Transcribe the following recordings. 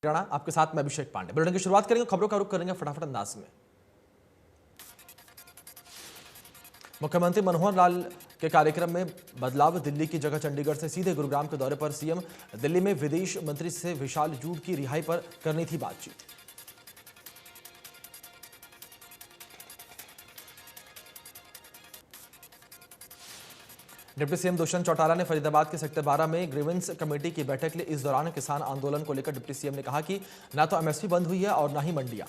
हरियाणा आपके साथ मैं अभिषेक पांडे। बुलेटिन की शुरुआत करेंगे, खबरों का रुख करेंगे फटाफट अंदाज में। मुख्यमंत्री मनोहर लाल के कार्यक्रम में बदलाव, दिल्ली की जगह चंडीगढ़ से सीधे गुरुग्राम के दौरे पर सीएम। दिल्ली में विदेश मंत्री से विशाल जूड की रिहाई पर करनी थी बातचीत। डिप्टी सीएम दुष्यंत चौटाला ने फरीदाबाद के सेक्टर 12 में ग्रीवेंस कमेटी की बैठक ली। इस दौरान किसान आंदोलन को लेकर डिप्टी सीएम ने कहा कि न तो एमएसपी बंद हुई है और न ही मंडियां।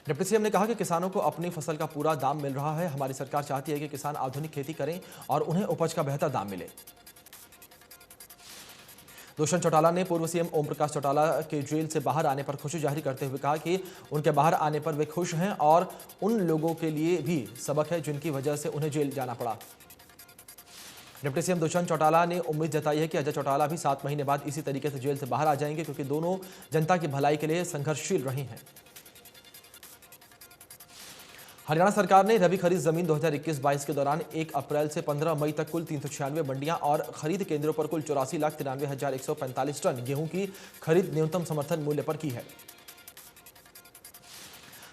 डिप्टी सीएम ने कहा कि किसानों को अपनी फसल का पूरा दाम मिल रहा है। हमारी सरकार चाहती है कि किसान आधुनिक खेती करें और उन्हें उपज का बेहतर दाम मिले। दुष्यंत चौटाला ने पूर्व सीएम ओम प्रकाश चौटाला के जेल से बाहर आने पर खुशी जाहिर करते हुए कहा कि उनके बाहर आने पर वे खुश हैं और उन लोगों के लिए भी सबक है जिनकी वजह से उन्हें जेल जाना पड़ा। डिप्टी सीएम दुष्यंत चौटाला ने उम्मीद जताई है कि अजय चौटाला भी 7 महीने बाद इसी तरीके से जेल से बाहर आ जाएंगे, क्योंकि दोनों जनता की भलाई के लिए संघर्षशील रहे हैं। हरियाणा सरकार ने रबी खरीद जमीन 2021-22 के दौरान 1 अप्रैल से 15 मई तक कुल 396 मंडियां और खरीद केंद्रों पर कुल 84,93,145 टन गेहूं की खरीद न्यूनतम समर्थन मूल्य पर की है।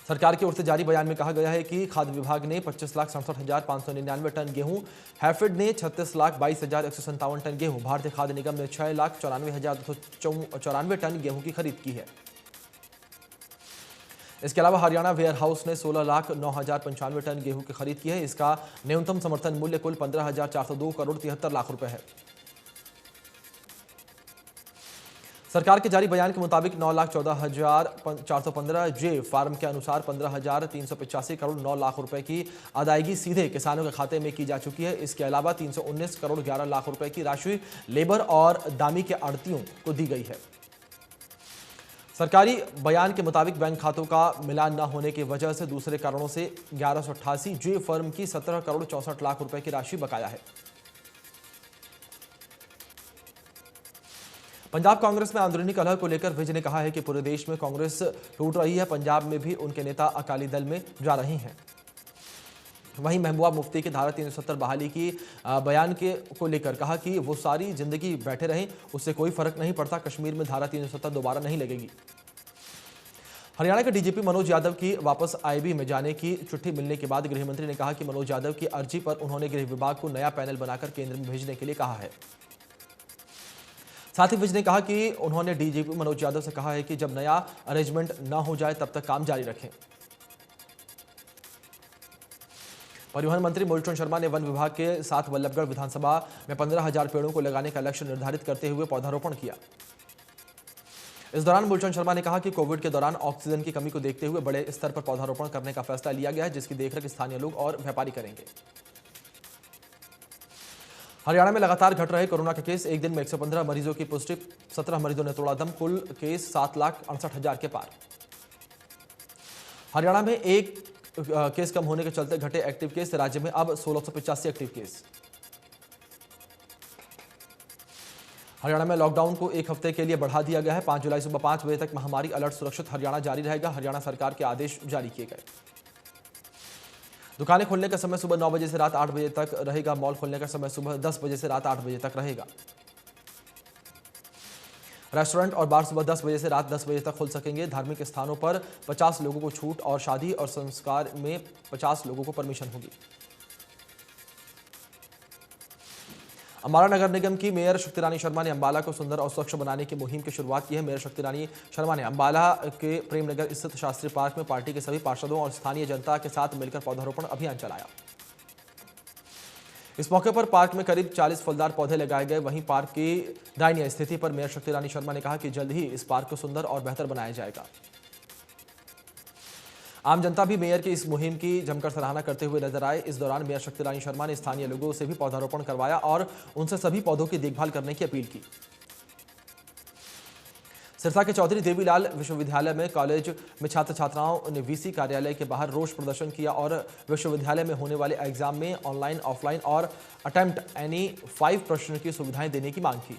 सरकार की ओर से जारी बयान में कहा गया है कि खाद्य विभाग ने 25,67,599 टन गेहूं, हैफेड ने 36,22,157 टन गेहूं, भारतीय खाद्य निगम ने 6,94,294 टन गेहूं की खरीद की है। इसके अलावा हरियाणा वेयर हाउस ने 16,09,095 टन गेहूं की खरीद की है। इसका न्यूनतम समर्थन मूल्य कुल 15,402 करोड़ 73 लाख रुपए है। सरकार के जारी बयान के मुताबिक 9,14,415 जे फार्म के अनुसार 15,385 करोड़ 9 लाख रुपए की अदायगी सीधे किसानों के खाते में की जा चुकी है। इसके अलावा 319 करोड़ 11 लाख रुपए की राशि लेबर और दामी के आड़तियों को दी गई है। सरकारी बयान के मुताबिक बैंक खातों का मिलान न होने की वजह से दूसरे कारणों से 1188 जे फर्म की 17 करोड़ 64 लाख रुपए की राशि बकाया है। पंजाब कांग्रेस में आंदरूनी कलह को लेकर विज ने कहा है कि पूरे देश में कांग्रेस टूट रही है, पंजाब में भी उनके नेता अकाली दल में जा रहे हैं। वहीं महबूबा मुफ्ती की धारा 370 बहाली की बयान को लेकर कहा कि वो सारी जिंदगी बैठे रहें, उससे कोई फर्क नहीं पड़ता, कश्मीर में धारा 370 दोबारा नहीं लगेगी। हरियाणा के डीजीपी मनोज यादव की वापस आईबी में जाने की चिट्ठी मिलने के बाद गृह मंत्री ने कहा कि मनोज यादव की अर्जी पर उन्होंने गृह विभाग को नया पैनल बनाकर केंद्र में भेजने के लिए कहा है। साथ ही विज ने कहा कि उन्होंने डीजीपी मनोज यादव से कहा है कि जब नया अरेंजमेंट न हो जाए तब तक काम जारी रखें। परिवहन मंत्री मूलचंद शर्मा ने वन विभाग के साथ बल्लभगढ़ विधानसभा में 15,000 पेड़ों को लगाने का लक्ष्य निर्धारित करते हुए पौधारोपण किया। इस दौरान मूलचंद शर्मा ने कहा कि कोविड के दौरान ऑक्सीजन की कमी को देखते हुए बड़े स्तर पर पौधारोपण करने का फैसला लिया गया है, जिसकी देखरेख स्थानीय लोग और व्यापारी करेंगे। हरियाणा में लगातार घट रहे कोरोना के केस, एक दिन में 115 मरीजों की पुष्टि, 17 मरीजों ने तोड़ा दम, कुल केस 7,68,000 के पार। हरियाणा में एक केस कम होने के चलते घटे एक्टिव केस, राज्य में अब 1685 एक्टिव केस। हरियाणा में लॉकडाउन को 1 हफ्ते के लिए बढ़ा दिया गया है। 5 जुलाई सुबह 5 बजे तक महामारी अलर्ट सुरक्षित हरियाणा जारी रहेगा। हरियाणा सरकार के आदेश जारी किए गए। दुकानें खोलने का समय सुबह 9 बजे से रात 8 बजे तक रहेगा। मॉल खोलने का समय सुबह 10 बजे से रात 8 बजे तक रहेगा। रेस्टोरेंट और बार सुबह 10 बजे से रात 10 बजे तक खुल सकेंगे। धार्मिक स्थानों पर 50 लोगों को छूट और शादी और संस्कार में 50 लोगों को परमिशन होगी। अंबाला नगर निगम की मेयर शक्ति रानी शर्मा ने अंबाला को सुंदर और स्वच्छ बनाने की मुहिम की शुरुआत की है। मेयर शक्ति रानी शर्मा ने अंबाला के प्रेमनगर स्थित शास्त्री पार्क में पार्टी के सभी पार्षदों और स्थानीय जनता के साथ मिलकर पौधारोपण अभियान चलाया। इस मौके पर पार्क में करीब 40 फलदार पौधे लगाए गए। वहीं पार्क की दयनीय स्थिति पर मेयर शक्ति रानी शर्मा ने कहा कि जल्द ही इस पार्क को सुंदर और बेहतर बनाया जाएगा। आम जनता भी मेयर की इस मुहिम की जमकर सराहना करते हुए नजर आए। इस दौरान मेयर शक्ति रानी शर्मा ने स्थानीय लोगों से भी पौधारोपण करवाया और उनसे सभी पौधों की देखभाल करने की अपील की। सिरसा के चौधरी देवीलाल विश्वविद्यालय में कॉलेज में छात्र छात्राओं ने वीसी कार्यालय के बाहर रोष प्रदर्शन किया और विश्वविद्यालय में होने वाले एग्जाम में ऑनलाइन, ऑफलाइन और अटेम्प्ट एनी 5 प्रश्न की सुविधाएं देने की मांग की।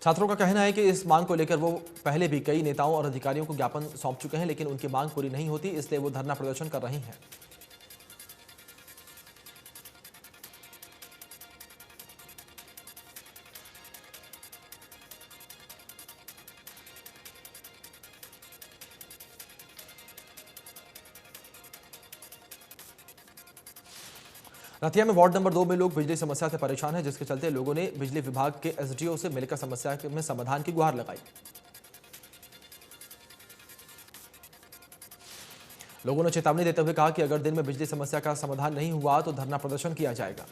छात्रों का कहना है कि इस मांग को लेकर वो पहले भी कई नेताओं और अधिकारियों को ज्ञापन सौंप चुके हैं, लेकिन उनकी मांग पूरी नहीं होती, इसलिए वो धरना प्रदर्शन कर रही हैं। रतिया में वार्ड नंबर 2 में लोग बिजली समस्या से परेशान हैं, जिसके चलते लोगों ने बिजली विभाग के एसडीओ से मिलकर समस्या में समाधान की गुहार लगाई। लोगों ने चेतावनी देते हुए कहा कि अगर दिन में बिजली समस्या का समाधान नहीं हुआ तो धरना प्रदर्शन किया जाएगा।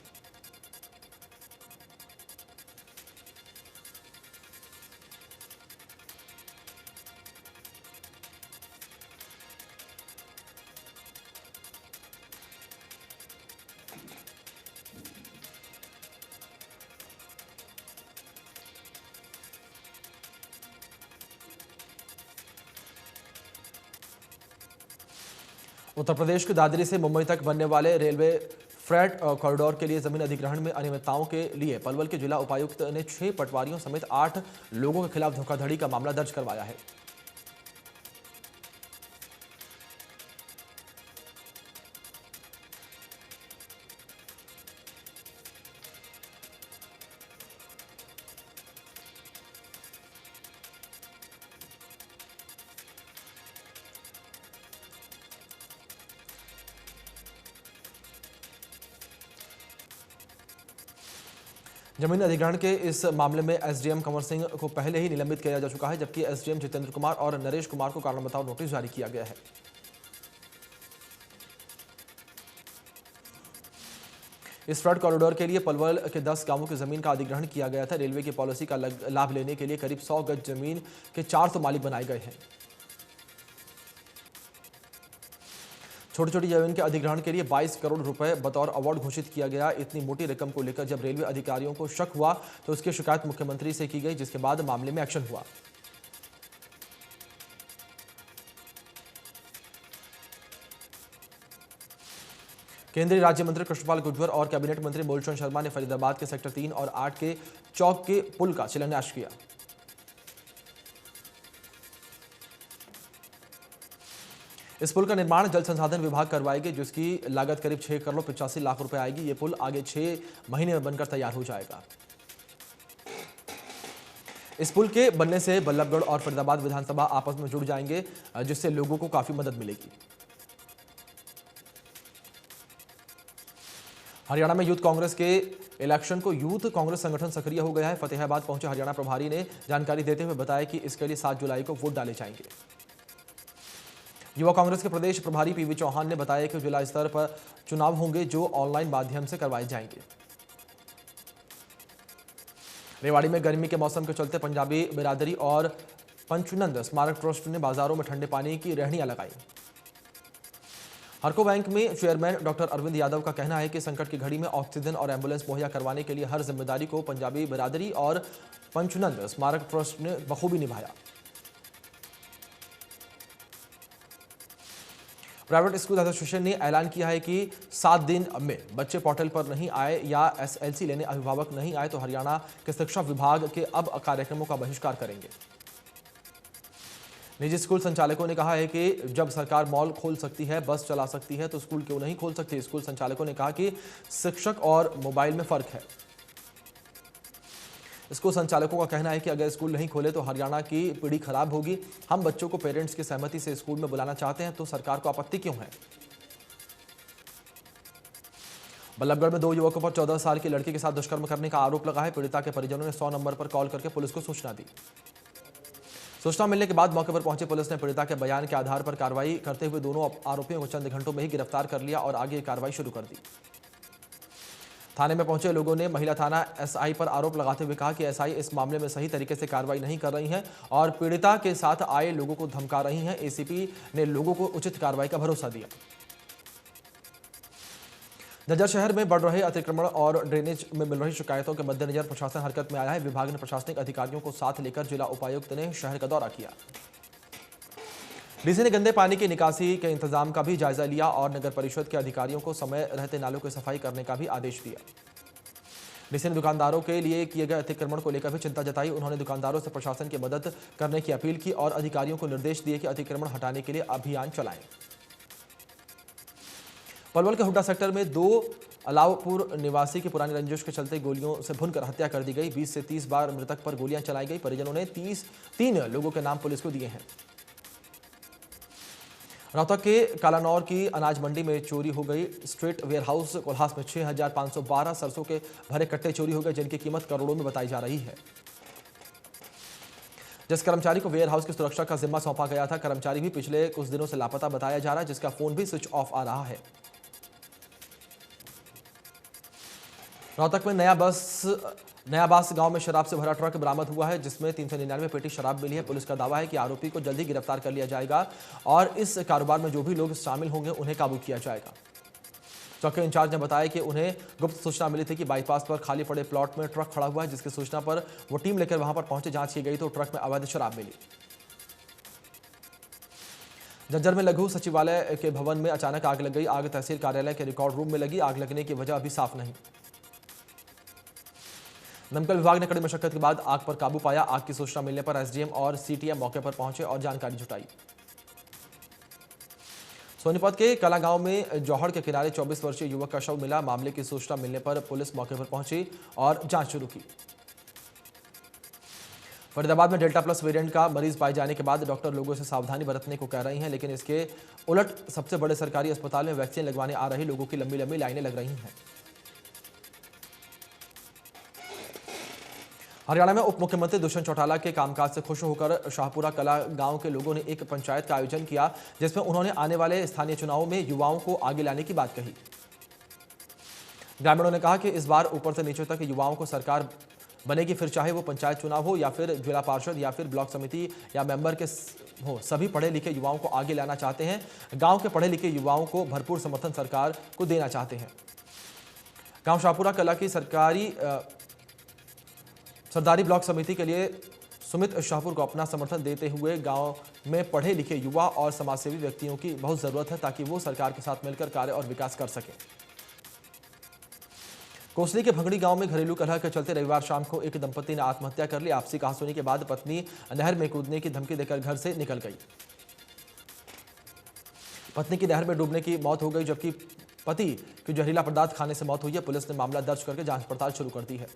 उत्तर प्रदेश के दादरी से मुंबई तक बनने वाले रेलवे फ्रेट कॉरिडोर के लिए जमीन अधिग्रहण में अनियमितताओं के लिए पलवल के जिला उपायुक्त ने 6 पटवारियों समेत 8 लोगों के खिलाफ धोखाधड़ी का मामला दर्ज करवाया है। जमीन अधिग्रहण के इस मामले में एसडीएम कंवर सिंह को पहले ही निलंबित किया जा चुका है, जबकि एसडीएम जितेंद्र कुमार और नरेश कुमार को कारण बताओ नोटिस जारी किया गया है। इस फ्लड कॉरिडोर के लिए पलवल के 10 गांवों की जमीन का अधिग्रहण किया गया था। रेलवे की पॉलिसी का लाभ लेने के लिए करीब 100 गज जमीन के 400 मालिक बनाए गए हैं। छोटी छोटी जमीन के अधिग्रहण के लिए 22 करोड़ रुपए बतौर अवार्ड घोषित किया गया। इतनी मोटी रकम को लेकर जब रेलवे अधिकारियों को शक हुआ तो उसकी शिकायत मुख्यमंत्री से की गई, जिसके बाद मामले में एक्शन हुआ। केंद्रीय राज्य मंत्री कृष्णपाल गुर्जर और कैबिनेट मंत्री मूलचंद शर्मा ने फरीदाबाद के सेक्टर 3 और 8 के चौक के पुल का शिलान्यास किया। इस पुल का निर्माण जल संसाधन विभाग करवाएगी, जिसकी लागत करीब 6 करोड़ 85 लाख रुपए आएगी। ये पुल आगे 6 महीने में बनकर तैयार हो जाएगा। इस पुल के बनने से बल्लभगढ़ और फरीदाबाद विधानसभा आपस में जुड़ जाएंगे, जिससे लोगों को काफी मदद मिलेगी। हरियाणा में यूथ कांग्रेस के इलेक्शन को यूथ कांग्रेस संगठन सक्रिय हो गया है। फतेहाबाद पहुंचे हरियाणा प्रभारी ने जानकारी देते हुए बताया कि इसके लिए 7 जुलाई को वोट डाले जाएंगे। युवा कांग्रेस के प्रदेश प्रभारी पीवी चौहान ने बताया कि जिला स्तर पर चुनाव होंगे जो ऑनलाइन माध्यम से करवाए जाएंगे। रेवाड़ी में गर्मी के मौसम के चलते पंजाबी बिरादरी और पंचनंद स्मारक ट्रस्ट ने बाजारों में ठंडे पानी की रहनियां लगाई। हरको बैंक में चेयरमैन डॉक्टर अरविंद यादव का कहना है कि संकट की घड़ी में ऑक्सीजन और एम्बुलेंस मुहैया करवाने के लिए हर जिम्मेदारी को पंजाबी बिरादरी और पंचनंद स्मारक ट्रस्ट ने बखूबी निभाया। प्राइवेट स्कूल एसोसिएशन ने ऐलान किया है कि 7 दिन में बच्चे पोर्टल पर नहीं आए या एसएलसी लेने अभिभावक नहीं आए तो हरियाणा के शिक्षा विभाग के अब कार्यक्रमों का बहिष्कार करेंगे। निजी स्कूल संचालकों ने कहा है कि जब सरकार मॉल खोल सकती है, बस चला सकती है, तो स्कूल क्यों नहीं खोल सकती। स्कूल संचालकों ने कहा कि शिक्षक और मोबाइल में फर्क है। स्कूल संचालकों का कहना है कि अगर स्कूल नहीं खोले तो हरियाणा की पीढ़ी खराब होगी। हम बच्चों को पेरेंट्स की सहमति से स्कूल में बुलाना चाहते हैं, तो सरकार को आपत्ति क्यों है। बल्लभगढ़ में 2 युवकों पर 14 साल की लड़की के साथ दुष्कर्म करने का आरोप लगा है। पीड़िता के परिजनों ने 100 नंबर पर कॉल करके पुलिस को सूचना दी। सूचना मिलने के बाद मौके पर पहुंची पुलिस ने पीड़िता के बयान के आधार पर कार्रवाई करते हुए दोनों आरोपियों को चंद घंटों में ही गिरफ्तार कर लिया और आगे कार्रवाई शुरू कर दी। थाने में पहुंचे लोगों ने महिला थाना एसआई पर आरोप लगाते हुए कहा कि एसआई इस मामले में सही तरीके से कार्रवाई नहीं कर रही हैं और पीड़िता के साथ आए लोगों को धमका रही हैं। एसीपी ने लोगों को उचित कार्रवाई का भरोसा दिया। झज्जर शहर में बढ़ रहे अतिक्रमण और ड्रेनेज में मिल रही शिकायतों के मद्देनजर प्रशासन हरकत में आया है। विभाग ने प्रशासनिक अधिकारियों को साथ लेकर जिला उपायुक्त ने शहर का दौरा किया। डीसी ने गंदे पानी की निकासी के इंतजाम का भी जायजा लिया और नगर परिषद के अधिकारियों को समय रहते नालों की सफाई करने का भी आदेश दिया। डीसी ने दुकानदारों के लिए किए गए अतिक्रमण को लेकर भी चिंता जताई। उन्होंने दुकानदारों से प्रशासन की मदद करने की अपील की और अधिकारियों को निर्देश दिए कि अतिक्रमण हटाने के लिए अभियान चलाएं। पलवल के हुड्डा सेक्टर में 2 अलावपुर निवासी की पुरानी रंजिश के चलते गोलियों से भूनकर हत्या कर दी गई। 20 से 30 बार मृतक पर गोलियां चलाई गई। परिजनों ने 3 लोगों के नाम पुलिस को दिए हैं। रोहतक के कालानौर की अनाज मंडी में चोरी हो गई। स्ट्रीट वेयरहाउस कोल्हास में 6,512 सरसों के भरे कट्टे चोरी हो गए, जिनकी कीमत करोड़ों में बताई जा रही है। जिस कर्मचारी को वेयरहाउस की सुरक्षा का जिम्मा सौंपा गया था, कर्मचारी भी पिछले कुछ दिनों से लापता बताया जा रहा है, जिसका फोन भी स्विच ऑफ आ रहा है। रोहतक में नयाबास गांव में शराब से भरा ट्रक बरामद हुआ है, जिसमें 399 पेटी शराब मिली है। पुलिस का दावा है कि आरोपी को जल्दी गिरफ्तार कर लिया जाएगा और इस कारोबार में जो भी लोग शामिल होंगे उन्हें काबू किया जाएगा। चौकी इंचार्ज ने बताया कि उन्हें गुप्त सूचना मिली थी कि बाईपास पर खाली पड़े प्लॉट में ट्रक खड़ा हुआ है, जिसकी सूचना पर वो टीम लेकर वहां पर पहुंचे। जांच की गई तो ट्रक में अवैध शराब मिली। झज्जर में लघु सचिवालय के भवन में अचानक आग लग गई। आग तहसील कार्यालय के रिकॉर्ड रूम में लगी। आग लगने की वजह अभी साफ नहीं। दमकल विभाग ने कड़ी मशक्कत के बाद आग पर काबू पाया। आग की सूचना मिलने पर एसडीएम और सीटीएम मौके पर पहुंचे और जानकारी जुटाई। सोनीपत के कला गांव में जौहड़ के किनारे 24 वर्षीय युवक का शव मिला। मामले की सूचना मिलने पर पुलिस मौके पर पहुंची और जांच शुरू की। फरीदाबाद में डेल्टा प्लस वेरिएंट का मरीज पाए जाने के बाद डॉक्टर लोगों से सावधानी बरतने को कह रही हैं, लेकिन इसके उलट सबसे बड़े सरकारी अस्पताल में वैक्सीन लगवाने आ रहे लोगों की लंबी लंबी लाइनें लग रही हैं। हरियाणा में उप मुख्यमंत्री दुष्यंत चौटाला के कामकाज से खुश होकर शाहपुरा कला गांव के लोगों ने एक पंचायत का आयोजन किया, जिसमें उन्होंने आने वाले स्थानीय चुनावों में युवाओं को आगे लाने की बात कही। ग्रामीणों ने कहा कि इस बार ऊपर से नीचे तक युवाओं को सरकार बनेगी, फिर चाहे वो पंचायत चुनाव हो या फिर जिला पार्षद या फिर ब्लॉक समिति या मेंबर के हो, सभी पढ़े लिखे युवाओं को आगे लाना चाहते हैं। गांव के पढ़े लिखे युवाओं को भरपूर समर्थन सरकार को देना चाहते हैं। गांव शाहपुरा कला की सरदारी ब्लॉक समिति के लिए सुमित शाहपुर को अपना समर्थन देते हुए गांव में पढ़े लिखे युवा और समाजसेवी व्यक्तियों की बहुत जरूरत है, ताकि वो सरकार के साथ मिलकर कार्य और विकास कर सके। कोसली के भंगड़ी गांव में घरेलू कलह के चलते रविवार शाम को एक दंपति ने आत्महत्या कर ली। आपसी कहासुनी के बाद पत्नी नहर में कूदने की धमकी देकर घर से निकल गई। पत्नी की नहर में डूबने की मौत हो गई, जबकि पति की जहरीला पदार्थ खाने से मौत हुई है। पुलिस ने मामला दर्ज करके जांच पड़ताल शुरू कर दी है।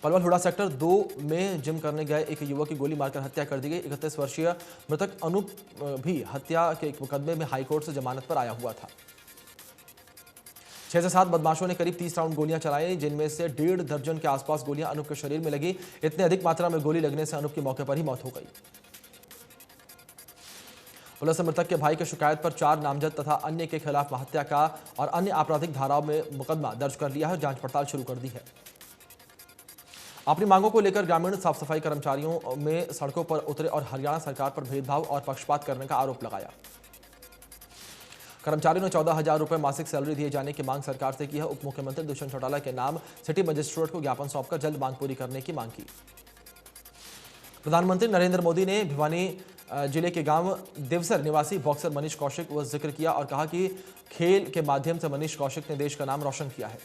पलवल हुडा सेक्टर 2 में जिम करने गए एक युवक की गोली मारकर हत्या कर दी गई। 31 वर्षीय मृतक अनूप भी हत्या के एक मुकदमे में हाईकोर्ट से जमानत पर आया हुआ था। 6 से 7 बदमाशों ने करीब 30 राउंड गोलियां चलाई, जिनमें से 1.5 दर्जन के आसपास गोलियां अनूप के शरीर में लगी। इतने अधिक मात्रा में गोली लगने से अनूप की मौके पर ही मौत हो गई। पुलिस ने मृतक के भाई की शिकायत पर 4 नामजद तथा अन्य के खिलाफ हत्या का और अन्य आपराधिक धाराओं में मुकदमा दर्ज कर लिया है और जांच पड़ताल शुरू कर दी है। अपनी मांगों को लेकर ग्रामीण साफ सफाई कर्मचारियों में सड़कों पर उतरे और हरियाणा सरकार पर भेदभाव और पक्षपात करने का आरोप लगाया। कर्मचारियों ने 14,000 रुपए मासिक सैलरी दिए जाने की मांग सरकार से की है। उप मुख्यमंत्री दुष्यंत चौटाला के नाम सिटी मजिस्ट्रेट को ज्ञापन सौंपकर जल्द मांग पूरी करने की मांग की। प्रधानमंत्री नरेंद्र मोदी ने भिवानी जिले के गांव देवसर निवासी बॉक्सर मनीष कौशिक का जिक्र किया और कहा कि खेल के माध्यम से मनीष कौशिक ने देश का नाम रोशन किया है।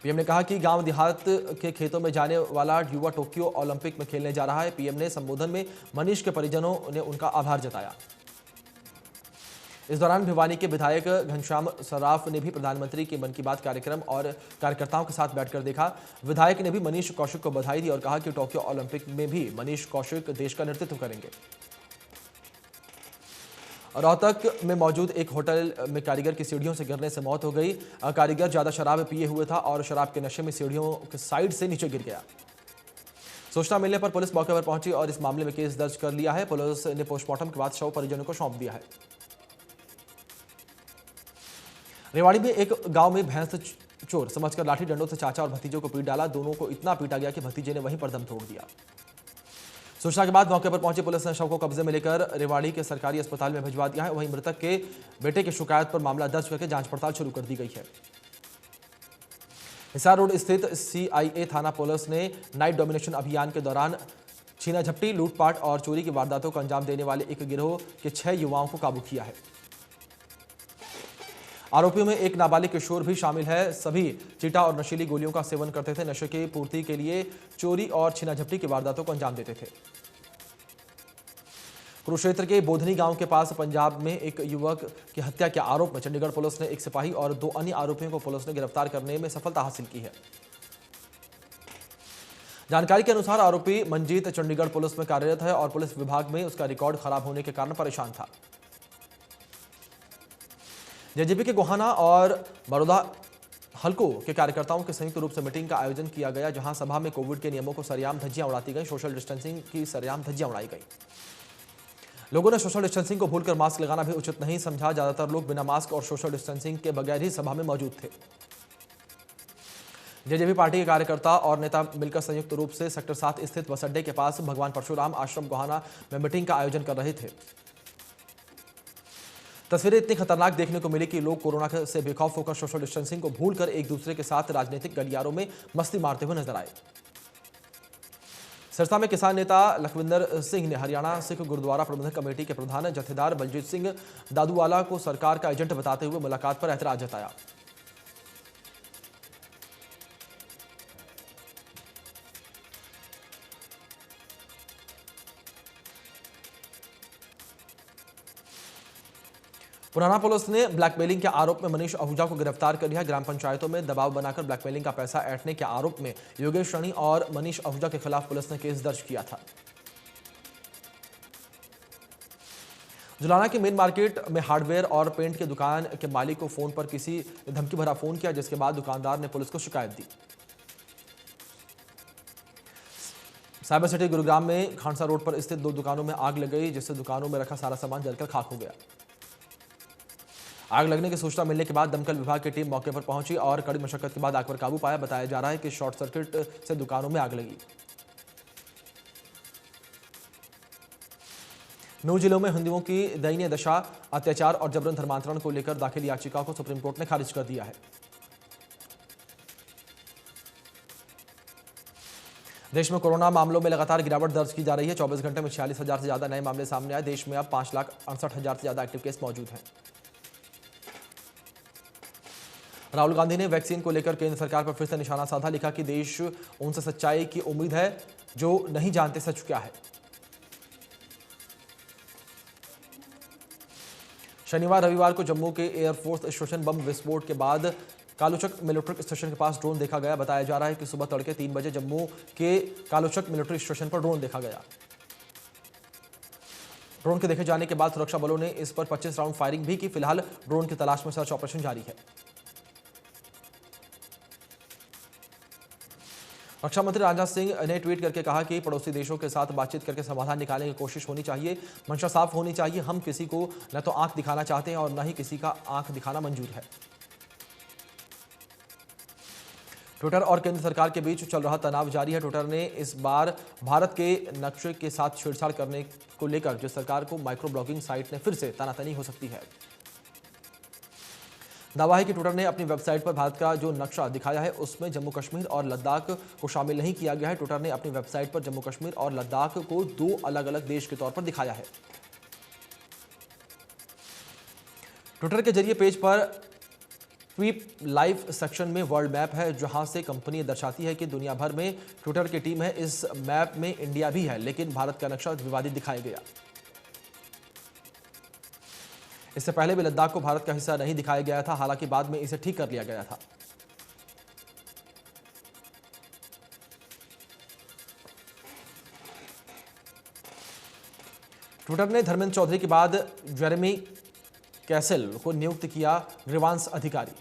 पीएम ने कहा कि गांव देहात के खेतों में जाने वाला युवा टोक्यो ओलंपिक में खेलने जा रहा है। पीएम ने संबोधन में मनीष के परिजनों ने उनका आभार जताया। इस दौरान भिवानी के विधायक घनश्याम सर्राफ ने भी प्रधानमंत्री के मन की बात कार्यक्रम और कार्यकर्ताओं के साथ बैठकर देखा। विधायक ने भी मनीष कौशिक को बधाई दी और कहा कि टोक्यो ओलंपिक में भी मनीष कौशिक देश का नेतृत्व करेंगे। रोहतक में मौजूद एक होटल में कारीगर की सीढ़ियों से गिरने से मौत हो गई। कारीगर ज्यादा शराब पिए हुए था और शराब के नशे में सीढ़ियों के साइड से नीचे गिर गया। सूचना मिलने पर पुलिस मौके पर पहुंची और इस मामले में केस दर्ज कर लिया है। पुलिस ने पोस्टमार्टम के बाद शव परिजनों को सौंप दिया है। रेवाड़ी में एक गांव में भैंस चोर समझकर लाठी डंडों से चाचा और भतीजे को पीट डाला। दोनों को इतना पीटा गया कि भतीजे ने वहीं पर दम तोड़ दिया। सूचना के बाद मौके पर पहुंची पुलिस ने शव को कब्जे में लेकर रेवाड़ी के सरकारी अस्पताल में भिजवा दिया है। वहीं मृतक के बेटे की शिकायत पर मामला दर्ज करके जांच पड़ताल शुरू कर दी गई है। हिसार रोड स्थित सीआईए थाना पुलिस ने नाइट डोमिनेशन अभियान के दौरान छीना झपटी, लूटपाट और चोरी की वारदातों को अंजाम देने वाले एक गिरोह के 6 युवाओं को काबू किया है। आरोपियों में एक नाबालिग किशोर भी शामिल है। सभी चीटा और नशीली गोलियों का सेवन करते थे। नशे की पूर्ति के लिए चोरी और छीना-झपटी की वारदातों को अंजाम देते थे। कुरुक्षेत्र के बोधनी गांव के पास पंजाब में एक युवक की हत्या के आरोप में चंडीगढ़ पुलिस ने एक सिपाही और 2 अन्य आरोपियों को पुलिस ने गिरफ्तार करने में सफलता हासिल की है। जानकारी के अनुसार आरोपी मंजीत चंडीगढ़ पुलिस में कार्यरत है और पुलिस विभाग में उसका रिकॉर्ड खराब होने के कारण परेशान था। जेजेपी के गोहाना और बड़ौदा हलकों के कार्यकर्ताओं के संयुक्त रूप से मीटिंग का आयोजन किया गया, जहां सभा में कोविड के नियमों को सरेआम धज्जियां उड़ाती गई। सोशल डिस्टेंसिंग की सरेआम धज्जियां उड़ाई गई। लोगों ने सोशल डिस्टेंसिंग को भूलकर मास्क लगाना भी उचित नहीं समझा। ज्यादातर लोग बिना मास्क और सोशल डिस्टेंसिंग के बगैर ही सभा में मौजूद थे। जेजेपी पार्टी के कार्यकर्ता और नेता मिलकर संयुक्त रूप से सेक्टर 7 स्थित बस अड्डे के पास भगवान परशुराम आश्रम गोहाना में मीटिंग का आयोजन कर रहे थे। तस्वीरें इतनी खतरनाक देखने को मिली कि लोग कोरोना से बेखौफ होकर सोशल डिस्टेंसिंग को भूलकर एक दूसरे के साथ राजनीतिक गलियारों में मस्ती मारते हुए नजर आए। सिरसा में किसान नेता लखविंदर सिंह ने हरियाणा सिख गुरुद्वारा प्रबंधक कमेटी के प्रधान जत्थेदार बलजीत सिंह दादूवाला को सरकार का एजेंट बताते हुए मुलाकात पर ऐतराज जताया। पुराना पुलिस ने ब्लैकमेलिंग के आरोप में मनीष आहूजा को गिरफ्तार कर लिया। ग्राम पंचायतों में दबाव बनाकर ब्लैकमेलिंग का पैसा ऐंठने के आरोप में योगेश रानी और मनीष आहूजा के खिलाफ पुलिस ने केस दर्ज किया था। जुलाना के मेन मार्केट में हार्डवेयर और पेंट की दुकान के मालिक को फोन पर किसी धमकी भरा फोन किया, जिसके बाद दुकानदार ने पुलिस को शिकायत दी। साइबर सिटी गुरुग्राम में खानसा रोड पर स्थित 2 दुकानों में आग लग गई, जिससे दुकानों में रखा सारा सामान जलकर खाक हो गया। आग लगने की सूचना मिलने के बाद दमकल विभाग की टीम मौके पर पहुंची और कड़ी मशक्कत के बाद आग पर काबू पाया। बताया जा रहा है कि शॉर्ट सर्किट से दुकानों में आग लगी। 9 जिलों में हिंदुओं की दयनीय दशा, अत्याचार और जबरन धर्मांतरण को लेकर दाखिल याचिका को सुप्रीम कोर्ट ने खारिज कर दिया है। देश में कोरोना मामलों में लगातार गिरावट दर्ज की जा रही है। 24 घंटे में 46,000 से ज्यादा नए मामले सामने आए। देश में अब 5,68,000 से ज्यादा एक्टिव केस मौजूद हैं। राहुल गांधी ने वैक्सीन को लेकर केंद्र सरकार पर फिर से निशाना साधा। लिखा कि देश उनसे सच्चाई की उम्मीद है जो नहीं जानते सच क्या है। शनिवार रविवार को जम्मू के एयरफोर्स स्टेशन बम विस्फोट के बाद कालूचक मिलिट्री स्टेशन के पास ड्रोन देखा गया। बताया जा रहा है कि सुबह तड़के 3 बजे जम्मू के कालूचक मिलिट्री स्टेशन पर ड्रोन देखा गया। ड्रोन के देखे जाने के बाद सुरक्षा बलों ने इस पर 25 राउंड फायरिंग भी की। फिलहाल ड्रोन की तलाश में सर्च ऑपरेशन जारी है। रक्षा मंत्री राजनाथ सिंह ने ट्वीट करके कहा कि पड़ोसी देशों के साथ बातचीत करके समाधान निकालने की कोशिश होनी चाहिए। मंशा साफ होनी चाहिए। हम किसी को न तो आंख दिखाना चाहते हैं और न ही किसी का आंख दिखाना मंजूर है। ट्विटर और केंद्र सरकार के बीच चल रहा तनाव जारी है। ट्विटर ने इस बार भारत के नक्शे के साथ छेड़छाड़ करने को लेकर जिस सरकार को माइक्रो ब्लॉगिंग साइट ने फिर से तनातनी हो सकती है। दावा है कि ट्विटर ने अपनी वेबसाइट पर भारत का जो नक्शा दिखाया है उसमें जम्मू कश्मीर और लद्दाख को शामिल नहीं किया गया है। ट्विटर ने अपनी वेबसाइट पर जम्मू कश्मीर और लद्दाख को 2 अलग-अलग देश के तौर पर दिखाया है। ट्विटर के जरिए पेज पर ट्वीट लाइव सेक्शन में वर्ल्ड मैप है, जहां से कंपनी दर्शाती है कि दुनिया भर में ट्विटर की टीम है। इस मैप में इंडिया भी है, लेकिन भारत का नक्शा विवादित दिखाया गया। इससे पहले भी लद्दाख को भारत का हिस्सा नहीं दिखाया गया था, हालांकि बाद में इसे ठीक कर लिया गया था। ट्विटर ने धर्मेंद्र चौधरी के बाद जेरेमी कैसल को नियुक्त किया ग्रीवांस अधिकारी।